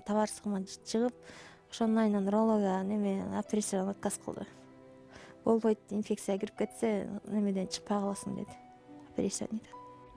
товарсыгыма чыгып, ошонун айынан урология неме операциялап отказ кылды. Болбойт, инфекция кирип кетсе, немеден чыкпай каласың деди. Операциядан.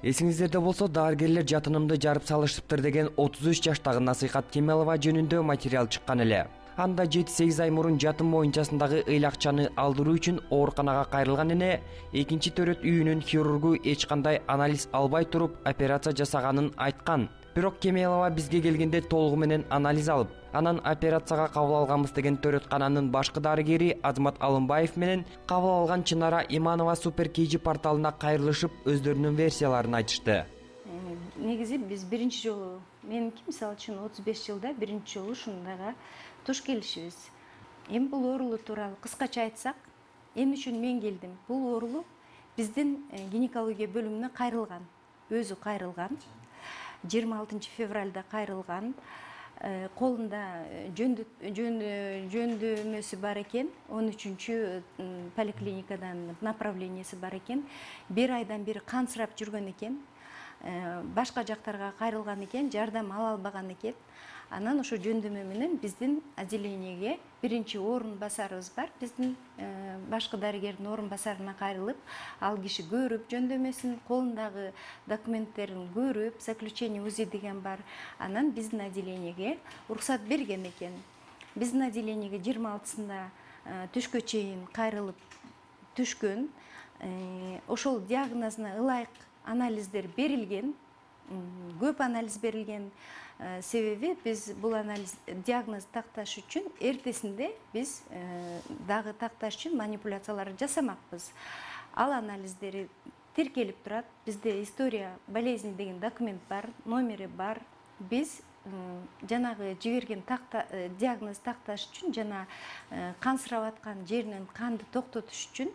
Эсиңиздерде болсо, дарыгерлер жатынымды жарып салышыптыр деген 33 жаштагы Насыйкат Кемелова жөнүндө материал чыккан эле. Анда 7-8 ай мурун жатын моюнчасындагы ыйлакчаны алдыруу үчүн ооруканага кайрылган эне экинчи төрөт үйүнүн хирургу эч кандай анализ албай туруп операция жасаганын айткан. Бирок Кемелова бизге келгенде толугу менен анализ алып, анан операцияга кабыл алганбыз деген төрөткананын башкы дарыгери Азамат Алымбаев менен кабыл алган Чынара Иманова Супер KG порталына кайрылышып, өздөрүнүн версияларын айтышты. Негизи биз биринчи жолу, меники мисалы үчүн 35 жылда биринчи жолу ушундайга туш келишибиз. Эми бул оорулуу тууралуу кыскача айтсак, эмне үчүн мен келдим? Бул оорулуу биздин гинекология бөлүмүнө кайрылган, өзү кайрылган. 26 февралда кайрылган, колунда жөндөмөсү бар экен, 13 поликлиникадан направлениеси бар экен. Бир айдан бери кансырап жүргөн экен, башка жактарга кайрылган экен, жардам ала албаган экен. Анан ошо жөндөмө менен биздин отделениеге биринчи орун басарыбыз бар, биздин башкы дарыгердин орун басарына кайрылып, ал киши көрүп жөндөмөсүн, колундагы документтерин көрүп, заключение УЗИ деген бар. Анан биздин отделениеге уруксат берген экен. Биздин отделениеге 26-сында түшкө чейин кайрылып түшкөн. Ошол диагнозуна ылайык анализдер берилген, көп анализ берилген. Себеби биз бул анализ диагноз такташ үчүн эртесинде биз дагы такташ үчүн манипуляциялар жасамакпыз. Ал анализдери тиркелип турат. Бизде история болезни деген документ бар, номери бар. Биз жанагы жиберген диагноз такташ үчүн жана кансырап аткан жеринен канды токтотуш үчүн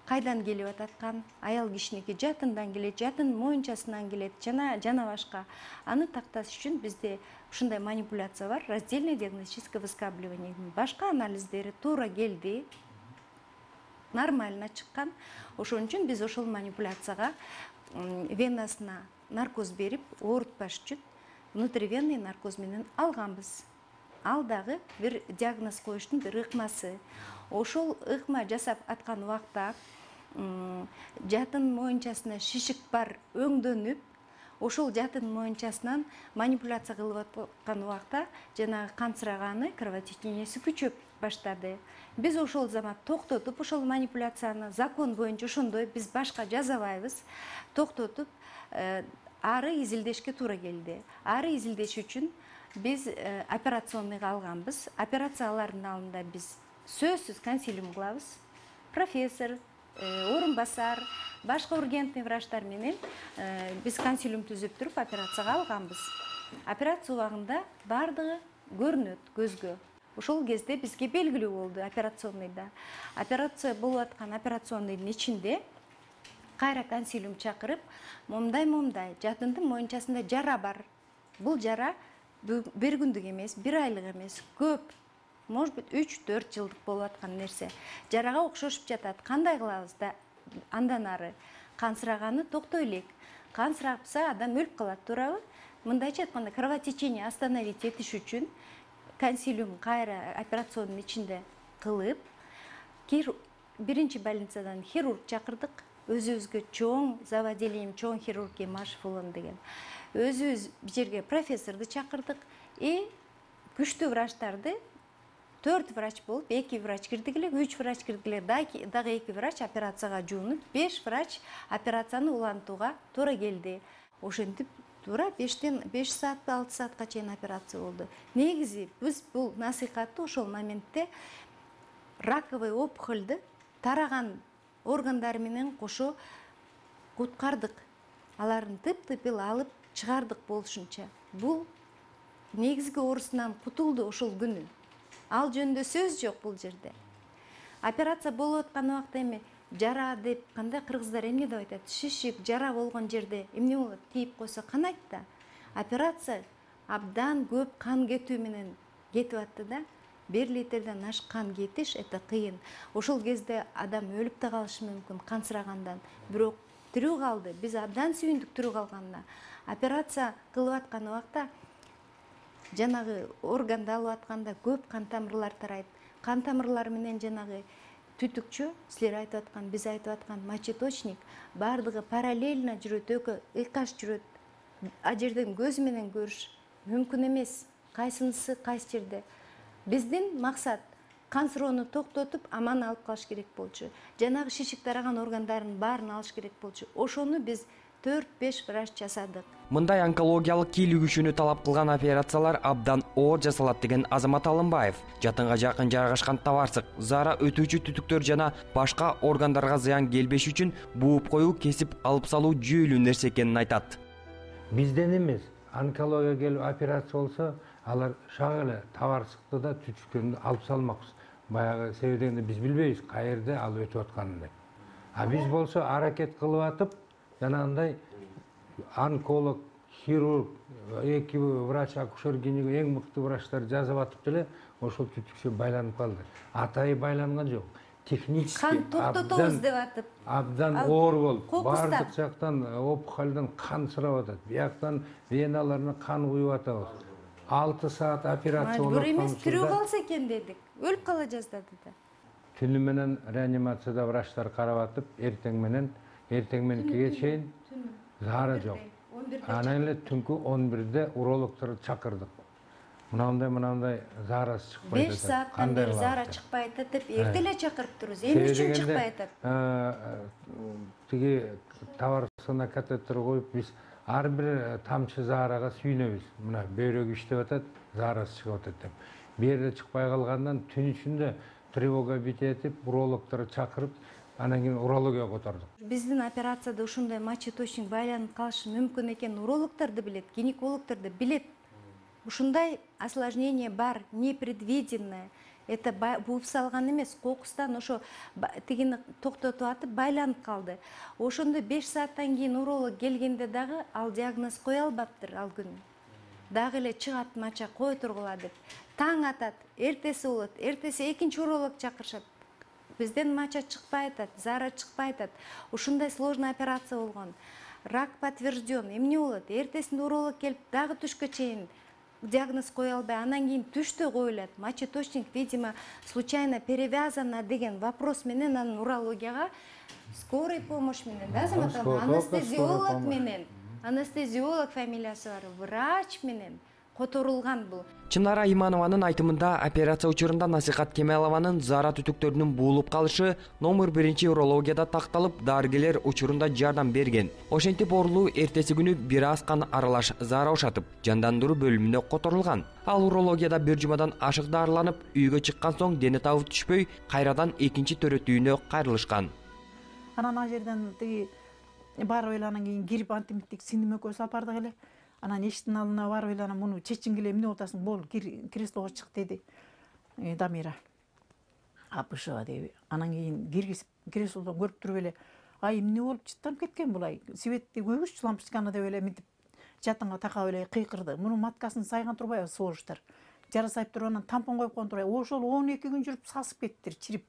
кайдан келип ататкан, аял кишиники жатындан келет, жатын моюнчасынан келет, жана башка. Аны такташ үчүн бизде ушундай манипуляция бар, раздельное диагностическое выскабливание. Башка анализдери туура келди, нормально чыккан. Ошон үчүн биз ошол манипуляцияга венасына наркоз берип, оорутпаш үчүн внутривенный наркоз менен алганбыз. Ал дагы бир диагноз коюштун бир ыкмасы. Ошол ыкма жасап аткан убакта жатын моюнчасына шишик бар өңдөнүп, ошол жатын моюнчасынан манипуляция кылып аткан убакта жанагы кансыраганы кровотечениеси күчөп баштады. Биз ошол замат токтотуп, ошол манипуляцияны закон боюнча ошондой биз башка жазабайбыз, токтотуп, ары изилдешке туура келди. Ары изилдеш үчүн биз операционныйга алганбыз. Операциялардын алдында биз сөзсүз консилиум кылабыз. Профессор, орун басар, башка ургентный врачтар менен биз консилиум түзүп туруп операцияга алганбыз. Операция убагында бардыгы көрүнөт көзгө. Ошол кезде бизге белгилүү болду операционныйда. Операция болуп аткан операционныйдын ичинде кайра консилиум чакырып, момдай жатындын моюнчасында жара бар. Бул жара бир күндүк эмес, бир айлык эмес, көп, может быть 3-4 жылдык болуп аткан нерсе. Жарага окшошуп жатат. Кандай кылабыз да андан ары? Кансыраганы токтой элек. Кансырапса адам өлүп калат, туурабы? Мындайча айтканда, кровотечение остановить этиш үчүн консилиум кайра операционнун ичинде кылып, биринчи больницадан хирург чакырдык. Өзүбүзгө чоң заводелением, чоң хирург Имашев улан деген. Өзүбүз бир жерге профессорду чакырдык. Күчтүү врачтарды 4 врач болуп, 2 врач кирдигиле, 3 врач кирдигиле, дагы 2 врач операцияга жуунуп, 5 врач операцияны улантууга туура келди. Ошентип туура 5 саатпы 6 саатка чейин операция болду. Негизи биз бул насыйкатты ошол моментте раковый опухольду тараган органдар менен кошо куткардык. Алардын тып-тыпыл алып чыгардык болушунча. Бул негизги оорусунан кутулду ошол күнү. Ал жөнүндө сөз жок бул жерде. Операция болуп аткан убакта эми жара деп, кандай кыргыздар эмне деп айтат? Шишик, жара болгон жерде эмне болот? Тийип койсо канайт да. Операция абдан көп кан кетүү менен кетип атты да. 1 литрден ашкан кетиш это кыйын. Ошол кезде адам өлүп да калышы мүмкүн кансырагандан. Бирок тирүү калды. Биз абдан сүйүндүк тирүү калганына. Операция кылып аткан убакта жанагы органды алып атканда көп кан тамырлар тарайт. Кан тамырлар менен жанагы түтүкчү, силер айтып аткан, биз айтып аткан мочеточник бардыгы параллельно жүрөт, ыйкаш жүрөт. А жерден көз менен көрүш мүмкүн эмес. Кайсынысы кайсы жерде? Биздин максат кан суроону токтотуп, аман алып калыш керек болчу. Жанагы шишик тараган органдардын баарын алыш керек болчу. Ошону биз 4-5 врач жасадык. Мындай онкологиялык кийлигишүүнү талап кылган операциялар абдан оор жасалат деген Азамат Алымбаев. Жатынга жакын жайгашкан табарсык, заара өтүүчү түтүктөр жана башка органдарга зыян келбеш үчүн бууп коюу, кесип алып салуу жүйөлүү нерсе экенин айтат. Бизден эмес, онкология келип операция болсо, алар шак эле табарсыкты да түтүктөрүн алып салмакпыз. Баягы себебинде биз билбейбиз каерде ал өтүп атканын деп. А биз болсо аракет кылып атып, жанагындай онколог, хирург, эки врач, акушер гинеколог, эң мыкты врачтар жазып атып деле ошол түтүкчө байланып калды. Атайы байланган жок. Технически кан токтотобуз деп атып. Абдан оор болуп, бардык жактан опухолдон кан сурап атат. Бияктан веналарына кан куюп атабыз. 6 саат операция болуп аткан. Бир эмес тирүү калса экен дедик. Өлүп кала жаздады да. Түнү менен реанимацияда врачтар карап атып, эртең мененкиге чейин заара жок. Анан эле түнкү 11-де урологторду чакырдык. Мынандай заарасы чыкпайт. 5 сааттан бери заара чыкпай атат деп эрте эле чакырып турбуз. Эмне үчүн чыкпай атат? Тиги табарсына катетер коюп биз ар бир тамчы заарага сүйүнөбүз. Мына бөйрөгү иштеп атат, заарасы чыгып атат деп. Бу жерде чыкпай калгандан түн ичинде тревога битетип, урологторду чакырып, анан кийин урологияга котордук. Биздин операцияда ушундай мочеточник байланып калышы мүмкүн экенин урологдор да билет, гинекологдор да билет. Ушундай осложнение бар, непредвиденное. Это бууп салган эмес, кокустан ошо тигини токтотуп атып байланып калды. Ошондо 5 сааттан кийин уролог келгенде дагы ал диагноз кое албаптыр ал күнү. Дагы эле чыгат мача кой тургула деп. Таң атат, эртеси болот, эртеси экинчи уролог чакырышат. Бизден мача чыкпай атат, заара чыкпай атат. Ушундай сложный операция болгон. Рак подтвержден. Эмне болот? Эртесинде уролог келип дагы түшкө чейин диагноз кое албай, анан кийин түштө коюлат. Мочеточник, видимо, случайно перевязана деген вопрос менен анын урологияга скорый помощь менен, да, анестезиолог менен, анестезиолог фамилиясы бар, врач менен которулган бул. Чынара Иманованын айтымында операция учурунда Насихат Кемелованын заара түтүктөрүнүн буулуп калышы номер 1 урологияда такталып, дарыгерлер учурунда жардам берген. Ошентип оорулуу эртеси күнү бир аз кан аралаш заара ошатып, жандандыруу бөлүмүнө которулган. Ал урологияда бир жумадан ашык дарыланып, үйгө чыккан соң дене табып түшпөй, кайрадан экинчи төрөтүүнө кайрылышкан. Анан ал жерден тиги барып эле анан кийин кирип антибиотик синдим экөөбүз алып бардык эле. Анан эшиктин алдына барып эле анан муну чечингиле эмне болуп атасың, бол креслого чык деди Дамира. Апышева деби. Анан кийин киргизип креслодон көрүп туруп эле, ай эмне болуп чыттанып кеткен булай, светти көйгүччү лампочканы деп эле мынтип жатынга такап эле кыйкырды. Мунун маткасын сайган турбайбы согуштар. Жара сайып туруп анан тампон коюп койгон турбай. Ошол 12 күн жүрүп сасып кеттир, чирип.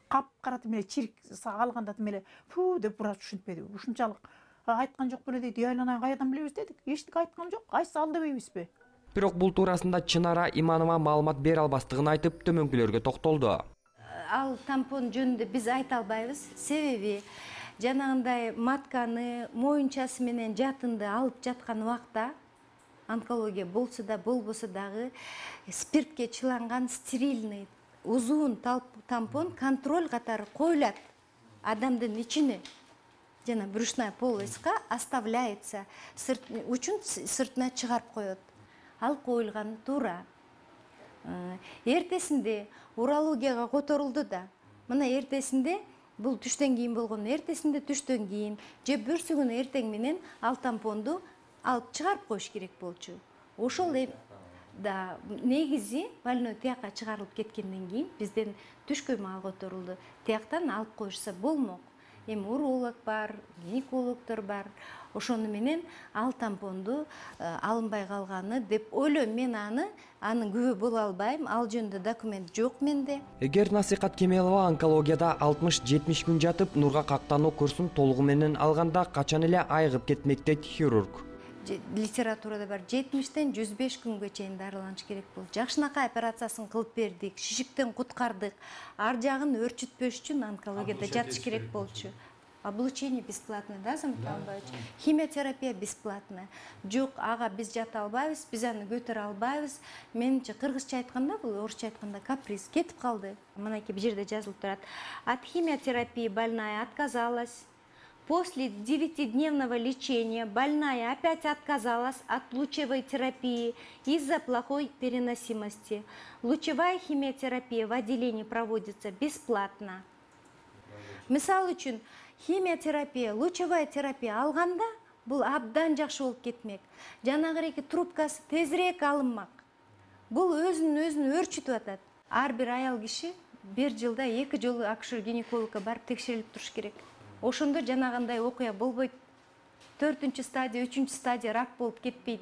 Кап-кара тимеле чирик алганда тимеле фу деп врач түшүнтпеди. Ушунчалык айткан жок беле дейт. Айланай кайдан билебиз дедик. Эчтеке айткан жок. Айсы ал дебейбизби? Бирок бул туурасында Чынара Иманова маалымат бере албастыгын айтып, төмөнкүлөргө токтолду. Ал тампон жөнүндө биз айта албайбыз. Себеби жанагындай матканы, моюнчасы менен жатынды алып жаткан убакта онкология болсо да, болбосо дагы спиртке чыланган стерильный узун тампон контроль катары коюлат адамдын ичине. Жана брюшная полоська оставляется, учун сыртына чыгарып коет. Ал коюлган туура. Эртесинде урологияга которулду да. Мына эртесинде, бул түштөн кийин болгон, эртесинде түштөн кийин же бүрсү күнү эртең менен ал тампонду алып чыгарып коюш керек болчу. Ошол да негизи больной тияка чыгарылып кеткенден кийин бизден түшкө маал которулду. Тияктан алып коюшса болмок. Эми уролог бар, гинекологдор бар. Ошону менен ал тампонду алынбай калганы деп ойлойм. Мен анын күбө боло албайм. Ал жөнүндө документ жок менде. Эгер Насихат Кемелова онкологияда 60-70 күн жатып, нурга кактануу курсун толугу менен алганда качан эле айыгып кетмек дейт хирург. литературада бар 70-тен 105 күнгө чейин дарыланыш керек болду. Жакшынакай операциясын кылып бердик, шишиктен куткардык. Ар жагын өрчүтпөш үчүн онкологияда жатыш керек болчу. Облучение бесплатное, да, Азамат Албаевич? Химиотерапия бесплатная. Жок, ага, биз жата албайбыз, биз аны көтөрө албайбыз. Менимче кыргызча айтканда, бул орусча айтканда каприз кетип калды. Мынакей бул жерде жазылып турат. От химиотерапии больная отказалась. После 9-дневного лечения больная опять отказалась от лучевой терапии из-за плохой переносимости. Лучевая химиотерапия в отделении проводится бесплатно. Мисал үчүн, химиотерапия, лучевая терапия алганда, бул абдан жакшы болуп кетмек. Жанагы трубкасы тезирээк алынмак. Бул өзүн өрчүтүп атат. Ар бир аял киши бир жылда 2 жолу акушер-гинекологко барып текшерилип туруш керек. Ошондо жанагындай окуя болбойт. 4-стадия, 3-стадия рак болуп кетпейт.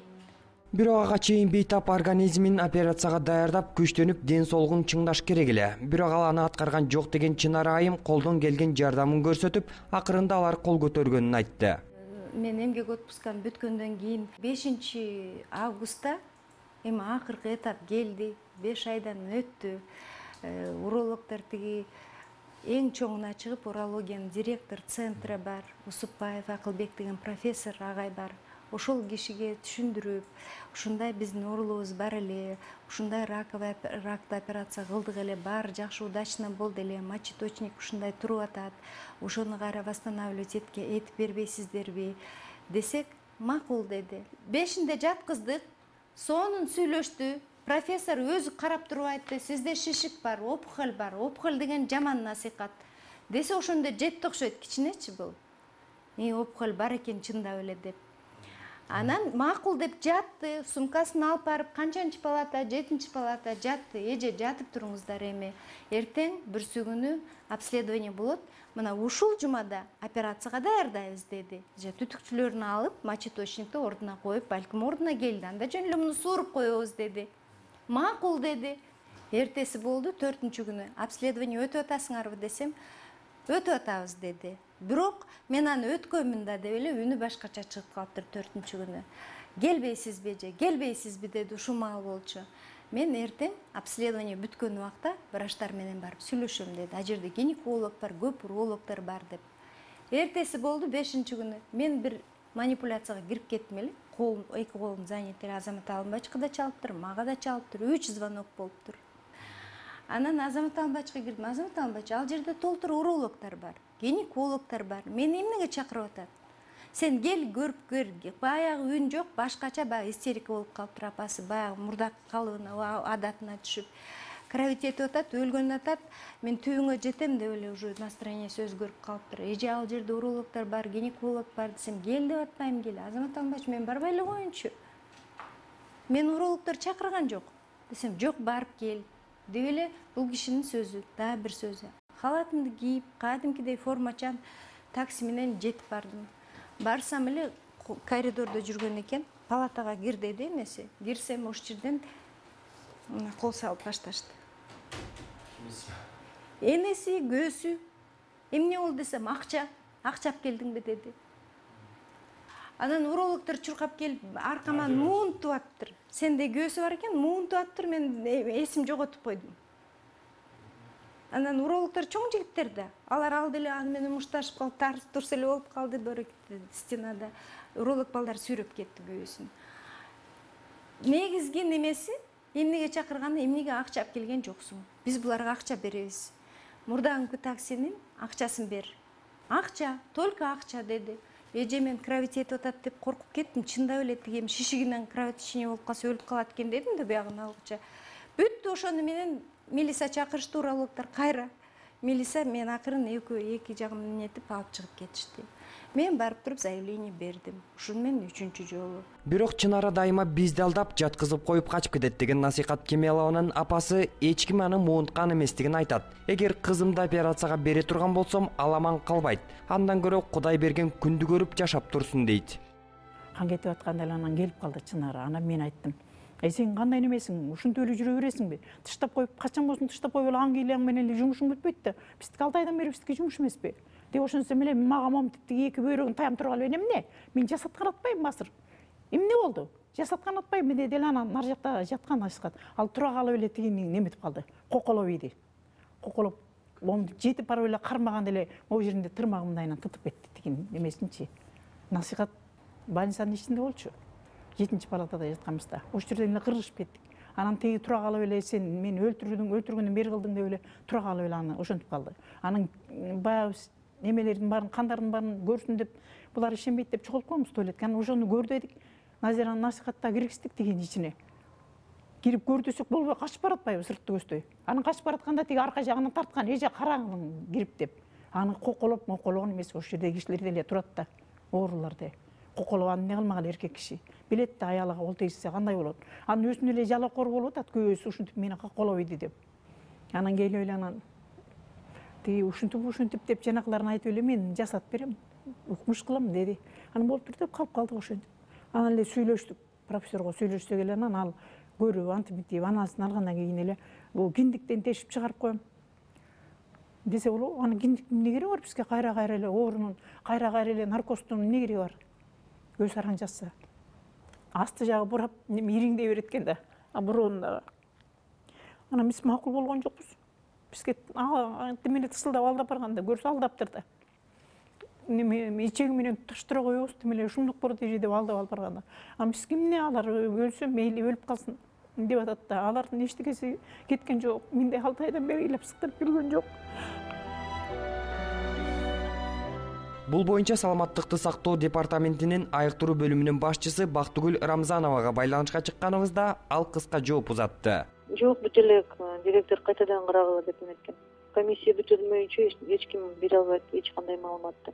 Бирок ага чейин бейтап организмин операцияга даярдап, күчтөнүп, ден соолугун чыңдаш керек эле. Бирок ал аны аткарган жок деген Чынара айым колдон келген жардамын көрсөтүп, акырында алар кол көтөргөнүн айтты. Мен эмгек отпускам бүткөндөн кийин 5 августта эми акыркы этап келди. 5 айдан өттү. Урологдор тиги эң чоңуна чыгып, урологиянын директор центри бар, Усупбаев Акылбек деген профессор агай бар. Ошол кишиге түшүндүрүп, ушундай биздин оорулуубуз бар эле, ушундай ракты операция кылдык эле, баары жакшы удачно болду эле, мочеточник ушундай туруп атат, ошону кайра восстанавливать этип бербейсиздерби десек, макул деди. 5-inde жаткыздык, сонун сүйлөштү. Профессор өзү карап туруп айтты, сизде шишик бар, опухоль бар, опухоль деген жаман насыйкат. Десе ошондо жетти окшойт, кичинечи бул. Опухоль бар экен чындап эле деп. Анан макул деп жатты, сумкасын алып барып, канчанчы палата, 7-палата жатты. Эже жатып туруңуздар эми. Эртең бүрсүгүнү обследование болот. Мына ушул жумада операцияга даярдайбыз деди. Түтүкчүлөрүн алып, мочеточникти ордуна коюп, балким ордуна келди. Анда жөн эле муну сууруп коебуз деди. Макул деди. Эртеси болду, 4-күнү. Обследование өтүп атасыңарбы десем, өтүп атабыз деди. Бирок мен аны өткөнмүн да деп эле үнү башкача чыгып калыптыр 4-күнү. Келбейсизби же, келбейсизби деди, ушул маал болчу. Мен эртең обследование бүткөн убакта врачтар менен барып сүйлөшөм деди. А жерде гинеколог бар, көп урологдор бар деп. Эртеси болду 5-күнү. Мен бир манипуляцияга кирип кеттим эле. Эки колум занят эле. Азамат Албаевичке да чалыптыр, мага да чалыптыр. 3 звонок болуптур. Анан Азамат Албаевичке кирдим. Азамат Албаевич, ал жерде толтур урологдор бар, гинекологдор бар. Мени эмнеге чакырып атат? Сен кел көрүп көр. Баягы үн жок, башкача баягы истерика болуп калыптыр апасы, баягы мурдак калыбына, адатына түшүп. Кровить этип атат, өлгөн атат. Мен түбүңө жетем деп эле уже настроениясы өзгөрүп калыптыр. Эже ал жерде урологдор бар, гинеколог бар десем, кел деп атпайм, кел. Азамат Албаевич, мен барбай эле коеюнчу. Мен урологдор чакырган жок. Десем, жок, барып кел. Деп эле бул кишинин сөзү, да бир сөзү. Халатымды кийип, кадимкидей формачан такси менен жетип бардым. Барсам эле коридордо жүргөн экен, палатага кир деди эмеси. Кирсем ош жерден кол салып башташты. Энеси, көзү. Эмне болду десем, акча алып келдиңби деди. Анан урологдор чуркап келип, аркама муунтуп аттыр. Сенде көзү бар экен, муунтуп аттыр, мен эсим жоготуп койдум. Анан урологдор чоң жигиттер да. Алар алды эле аны менен мушташып калып, турс эле болуп калды стенада. Уролог балдар сүйрөп кетти көбүсүн. Негизги немеси, эмнеге чакырганы, эмнеге акча алып келген жоксуң? Биз буларга акча беребиз. Мурдагы таксинин акчасын бер. Акча, только акча деди. Эже мен кровить этип атат деп коркуп кеттим. Чындап эле тигем шишигинен кровотечение болуп калса өлүп калат экен дедим да буягын алгыча. Бүттү, ошону менен милиция чакырышты, урологдор кайра. Милиция мен акырын эки жагымдан нетип алып чыгып кетишти. Мен барып туруп заявление бердим. Ушун менен 3-чү жолу. Бирок Чынара дайыма бизди алдап, жаткызып коюп качып кетет деген насыйкат Кемелованын апасы эч ким аны муунткан эместигин айтат. Эгер кызымды операцияга бере турган болсом, ал аман калбайт. Андан көрө Кудай берген күндү көрүп жашап турсун дейт. Кан кетип атканда эле анан келип калды Чынара. Анан мен айттым: сен кандай немесиң? Ушинтип эле жүрө бересиңби? Тыштап коюп, качан болсун тыштап коюп эле аңгыйлаң менен эле жумушуң бүтпөйт да. Биздики 6 айдан бери биздики жумуш эмеспи? Деп ошентсем эле мага момтип эки бөйрөгүн таям туруп алып эмне? Мен жасат каратпайм азыр. эмне болду? Жасаткан атпайбы, менде деле анан нар жакта жаткан насихат. Ал тура калып эле тигини неметип калды. Коколоп ийди. Коколоп момду жетип барып эле кармаган эле могу жеринде тырмагы мындайынан тытып кетти тигин эмесинчи. Насихат больницанын ичинде болчу. 7-чи палатада жатканбызда. Ошол жерден эле кыргызышып кеттик. Анан тиги тура калып эле сен мени өлтүргөндөн бери кылдың деп эле тура калып эле аны ошентип калды. Анын баягы немелердин баарын, кандардын баарын көрсүн деп булар ишенбейт деп чогулуп коебуз туалетке. Анан ошону көр дедик. Назиранын насихатта киргиздик тигин ичине. Кирип көр десек болбой качып баратпайбы сыртты көздөй. Анан качып баратканда тиги арка жагынан тарткан, эже караңын кирип деп. Аны коколоп, мокологон эмес, ошол жердеги кишилер деле турат да, ооруларды. Коколоп аны эмне кылмак эле эркек киши. Билет да аялга кол тийсе кандай болот. Анын өзүнүн эле жалакор болуп атат, көбүсү ушинтип мени коколоп ийди деп. Анан келип эле анан тиги ушинтип деп жанакыларын айтып эле мен жасап берем, укмуш кылам деди. Анан болуптур деп калып калдык ошентип. Анан эле сүйлөштүк, профессорго сүйлөшсөк эле анан ал көрүп антибиотик анасын алгандан кийин эле бул киндиктен тешип чыгарып коем десе болобу. Анан киндиктин эмне кереги бар бизге? Кайра эле оорунун, кайра эле наркоздун эмне кереги бар? Көз араң жазса. Асты жагы бурап ириңдей берет экен да, бурундагы. Анан биз макул болгон жокпуз. Бизге демеле тысылдап алдап барганда көрсө алдаптыр да. Ичеги менен таштыра коебуз, демеле ушундук бар деже деп алдап алып барганда. Анан биз эмне алар өлсө мейли өлүп калсын деп атат да. Алардын эчтекеси кеткен жок. Менде 6 айдан бери ыйлап сыктырып жүргөн жок. Бул боюнча саламаттыкты сактоо департаментинин айыктыруу бөлүмүнүн башчысы Бактыгүл Рамзановага байланышка чыкканыбызда ал кыска жооп узатты. Жок, бүт элек директор кайтадан карагыла деп эметкен. Комиссия бүтүрмөйүнчө эч ким бере албайт эч кандай маалыматты.